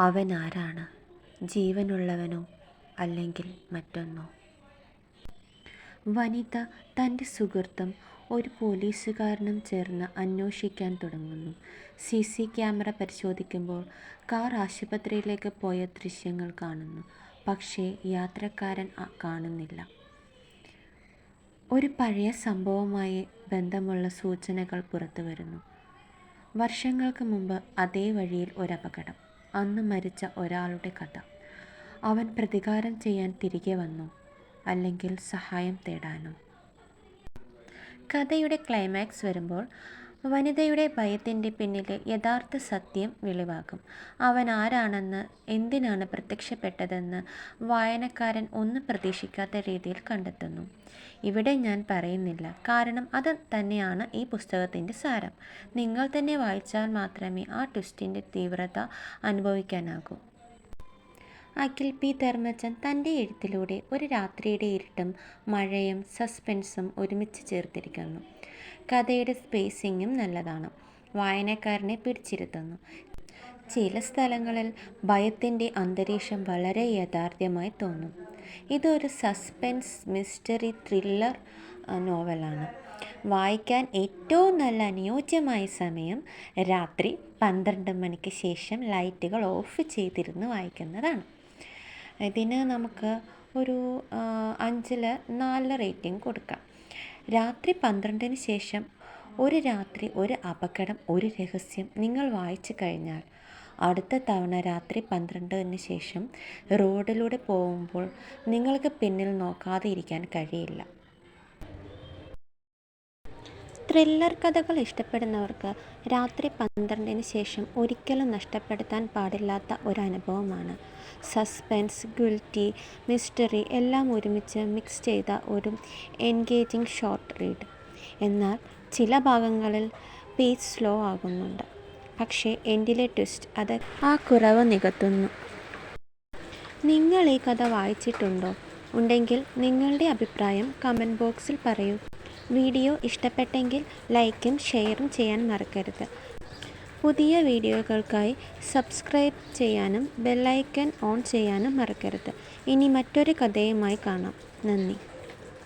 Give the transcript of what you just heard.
അവൻ ആരാണ്? ജീവനുള്ളവനോ അല്ലെങ്കിൽ മറ്റൊന്നോ? വനിത തൻ്റെ സുഹൃത്തും ഒരു പോലീസുകാരനും ചേർന്ന് അന്വേഷിക്കാൻ തുടങ്ങുന്നു. CC ക്യാമറ പരിശോധിക്കുമ്പോൾ കാർ ആശുപത്രിയിലേക്ക് പോയ ദൃശ്യങ്ങൾ കാണുന്നു. പക്ഷേ യാത്രക്കാരൻ കാണുന്നില്ല. ഒരു പഴയ സംഭവവുമായി ബന്ധമുള്ള സൂചനകൾ പുറത്തു വരുന്നു. വർഷങ്ങൾക്ക് മുമ്പ് അതേ വഴിയിൽ ഒരപകടം. അന്ന് മരിച്ച ഒരാളുടെ കഥ. അവൻ പ്രതികാരം ചെയ്യാൻ തിരികെ വന്നോ, അല്ലെങ്കിൽ സഹായം തേടാനോ? കഥയുടെ ക്ലൈമാക്സ് വരുമ്പോൾ വനിതയുടെ ഭയത്തിൻ്റെ പിന്നിലെ യഥാർത്ഥ സത്യം വെളിവാകും. അവൻ ആരാണെന്ന്, എന്തിനാണ് പ്രത്യക്ഷപ്പെട്ടതെന്ന് വായനക്കാരൻ ഒന്നും പ്രതീക്ഷിക്കാത്ത രീതിയിൽ കണ്ടെത്തുന്നു. ഇവിടെ ഞാൻ പറയുന്നില്ല, കാരണം അത് തന്നെയാണ് ഈ പുസ്തകത്തിൻ്റെ സാരം. നിങ്ങൾ തന്നെ വായിച്ചാൽ മാത്രമേ ആ ട്വിസ്റ്റിൻ്റെ തീവ്രത അനുഭവിക്കാനാകൂ. അഖിൽ പി ധർമ്മജൻ തൻ്റെ എഴുത്തിലൂടെ ഒരു രാത്രിയുടെ ഇരുട്ടും മഴയും സസ്പെൻസും ഒരുമിച്ച് ചേർത്തിരിക്കുന്നു. കഥയുടെ സ്പേസിങ്ങും നല്ലതാണ്, വായനക്കാരനെ പിടിച്ചിരുത്തുന്നു. ചില സ്ഥലങ്ങളിൽ ഭയത്തിൻ്റെ അന്തരീക്ഷം വളരെ യാഥാർത്ഥ്യമായി തോന്നും. ഇതൊരു സസ്പെൻസ് മിസ്റ്ററി ത്രില്ലർ നോവലാണ്. വായിക്കാൻ ഏറ്റവും നല്ല അനുയോജ്യമായ സമയം രാത്രി 12 മണിക്ക് ശേഷം ലൈറ്റുകൾ ഓഫ് ചെയ്തിരുന്ന് വായിക്കുന്നതാണ്. ഇതിന് നമുക്ക് ഒരു 5/4 റേറ്റിംഗ് കൊടുക്കാം. രാത്രി 12-ന് ശേഷം ഒരു രാത്രി, ഒരു അപകടം, ഒരു രഹസ്യം നിങ്ങൾ വായിച്ചു കഴിഞ്ഞാൽ അടുത്ത തവണ രാത്രി 12-ന് ശേഷം റോഡിലൂടെ പോകുമ്പോൾ നിങ്ങൾക്ക് പിന്നിൽ നോക്കാതെ ഇരിക്കാൻ കഴിയില്ല. ത്രില്ലർ കഥകൾ ഇഷ്ടപ്പെടുന്നവർക്ക് രാത്രി 12-ന് ശേഷം ഒരിക്കലും നഷ്ടപ്പെടുത്താൻ പാടില്ലാത്ത ഒരു അനുഭവമാണ്. സസ്പെൻസ്, ഗിൽറ്റി, മിസ്റ്ററി എല്ലാം ഒരുമിച്ച് മിക്സ് ചെയ്ത ഒരു എൻഗേജിങ് ഷോർട്ട് റീഡ്. എന്നാൽ ചില ഭാഗങ്ങളിൽ പേസ് സ്ലോ ആകുന്നുണ്ട്, പക്ഷേ എൻഡിലെ ട്വിസ്റ്റ് അത് ആ കുറവ് നികത്തുന്നു. നിങ്ങൾ ഈ കഥ വായിച്ചിട്ടുണ്ടോ? ഉണ്ടെങ്കിൽ നിങ്ങളുടെ അഭിപ്രായം കമൻറ്റ് ബോക്സിൽ പറയൂ. വീഡിയോ ഇഷ്ടപ്പെട്ടെങ്കിൽ ലൈക്കും ഷെയറും ചെയ്യാൻ മറക്കരുത്. പുതിയ വീഡിയോകൾക്കായി സബ്സ്ക്രൈബ് ചെയ്യാനും ബെല്ലൈക്കൺ ഓൺ ചെയ്യാനും മറക്കരുത്. ഇനി മറ്റൊരു കഥയുമായി കാണാം. നന്ദി.